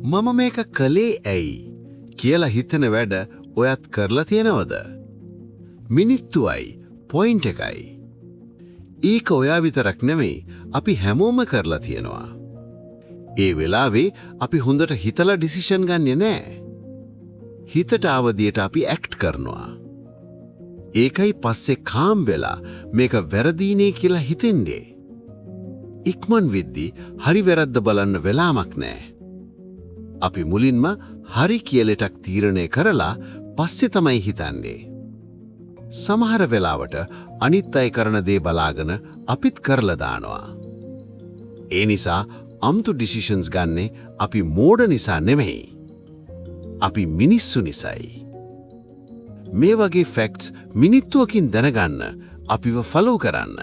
මම මේක කළේ ඇයි කියලා හිතන වැඩ ඔයත් කරලා තියෙනවද? මිනිත්තුවයි පොයින්ට් එකයි. ඒක ඔයා විතරක් නෙමෙයි අපි හැමෝම කරලා තියෙනවා. ඒ වෙලාවේ අපි හොඳට හිතලා ඩිසිෂන් ගන්නෙ නෑ. හිතට අවදියට අපි ඇක්ට් කරනවා. ඒකයි පස්සේ කාම් වෙලා මේක වැරදීනේ කියලා හිතෙන්නේ. ඉක්මන් වෙද්දි හරි වැරද්ද බලන්න වෙලාවක් නෑ. අපි මුලින්ම හරි කියලටක් තීරණය කරලා පස්සේ තමයි හිතන්නේ. සමහර වෙලාවට අනිත් අය කරන දේ බලාගෙන අපිත් කරලා දානවා. ඒ නිසා අමුතු ඩිසිෂන්ස් ගන්නේ අපි මෝඩ නිසා නෙමෙයි. අපි මිනිස්සු නිසායි. මේ වගේ ෆැක්ට්ස් මිනිත්තුවකින් දැනගන්න අපිව ෆලෝ කරන්න.